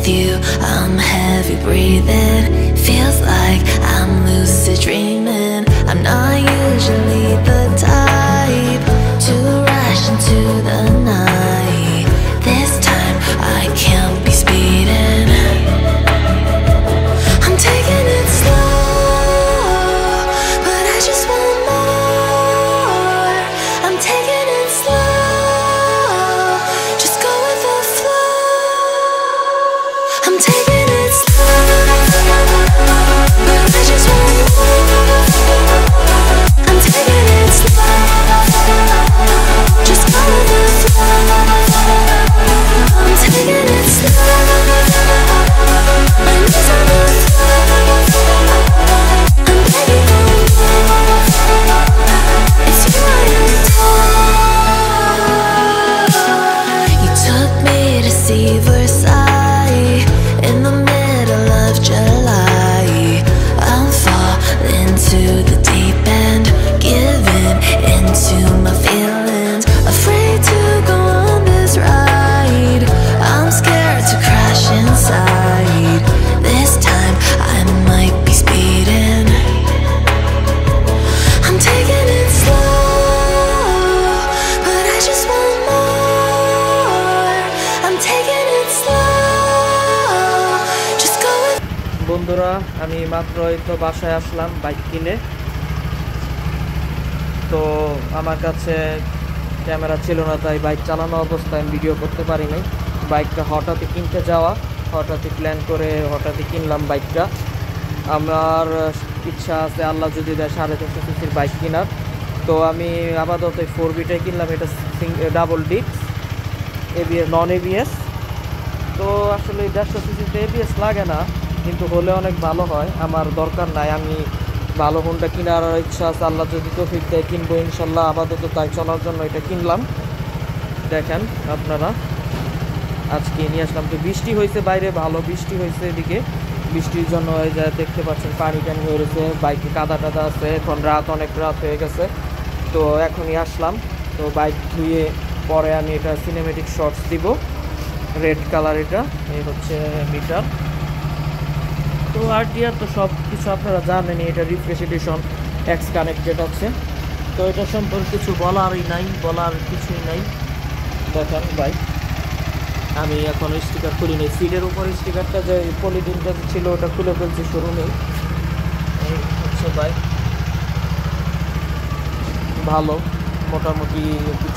with you, I'm heavy breathing. Feels like I'm lucid dreaming. I'm not usually the type to rush into the night. This time I can't be speeding. I'm taking it slow, but I just want more. I'm taking it slow, just go with the flow. I'm taking it slow, but I just want more. I'm taking it slow, just go with the flow. I'm taking it slow, my knees on the floor. I'm begging for more. It's you I adore. You took me to see Versailles in the middle of July. I'm falling to the deep end, giving into my feelings. Afraid to go on this ride. I'm scared to crash inside. This time I might be speeding. I'm taking it slow, but I just want more. I'm taking it slow, just go with. বন্ধুরা, আমি মাত্রই তো বাসায় আসলাম bike কিনে। তো আমার কাছে camera ছিল না, তাই বাইক চালানো অবস্থায় আমি ভিডিও করতে পারিনি। বাইকটা হঠাৎই কিনতে যাওয়া, হঠাৎই প্ল্যান করে হঠাৎই কিনলাম বাইকটা। আমার ইচ্ছা আছে আল্লাহ যদি দেয় 350 সিসির বাইক কেনার। তো আমি আপাতত 4বিটাই কিনলাম। এটা double disc, ABS, non ABS. তো আসলে 150 সিসিতে এবিএস লাগে না, কিন্তু হলে অনেক ভালো হয়। আমার দরকার নাই, আমি ভালো হোন্ডা কেনার ইচ্ছা আছে। আল্লাহ যদি তৌফিক দেয় কিনবো ইনশাল্লাহ। আপাতত তাই চলার জন্য এটা কিনলাম। দেখেন আপনারা, আজকে নিয়ে আসলাম। তো বৃষ্টি হয়েছে বাইরে, ভালো বৃষ্টি হয়েছে এদিকে। বৃষ্টির জন্য এই যে দেখতে পাচ্ছেন পানি টানি হয়ে রয়েছে, বাইকে কাদা টাদা আছে। এখন রাত, অনেক রাত হয়ে গেছে। তো এখনই আসলাম। তো বাইক ধুয়ে পরে আমি এটা সিনেমেটিক শর্টস দিব। রেড কালার, এটা এই হচ্ছে মিটার। তো আরটিআর তো সব কিছু আপনারা জানেনই। এটা রিফ্রেশ এডিশন, এক্স কানেক্টেড আছে। তো এটা সম্পর্কে কিছু বলারই নাই, বলার কিছুই নাই। দেখেন বাইক, আমি এখন স্টিকার খুলি নেই। সিটের উপর স্টিকারটা যে পলিথিনটা ছিল ওটা খুলে ফেলছি শোরুমেই। এই হচ্ছে বাইক, ভালো, মোটামুটি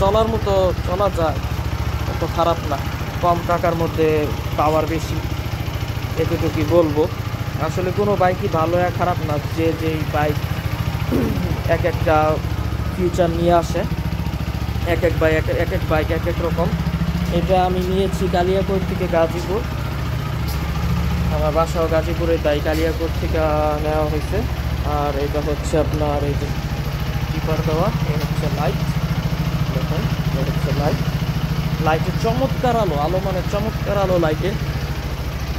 চলার মতো চলা যায়, অত খারাপ না। কম টাকার মধ্যে পাওয়ার বেশি, এতটুকুই বলবো। আসলে কোনো বাইকই ভালো আর খারাপ না, যে যেই বাইক এক একটা ফিউচার নিয়ে আসে। এক এক বাইক এক এক রকম। এটা আমি নিয়েছি কালিয়াকৈর থেকে গাজীপুর। আমার বাসাও গাজীপুরে, তাই কালিয়াকৈর থেকে নেওয়া হয়েছে। আর এটা হচ্ছে আপনার এই যে টিপার দেওয়া, এই হচ্ছে লাইট। দেখুন, এটা হচ্ছে লাইটের চমৎকার আলো মানে চমৎকার আলো লাইটে।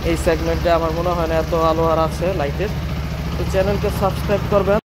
এই সেগমেন্টে আমার মনে হয় না এত আলো আর আছে লাইটের। তো চ্যানেলকে সাবস্ক্রাইব করবেন।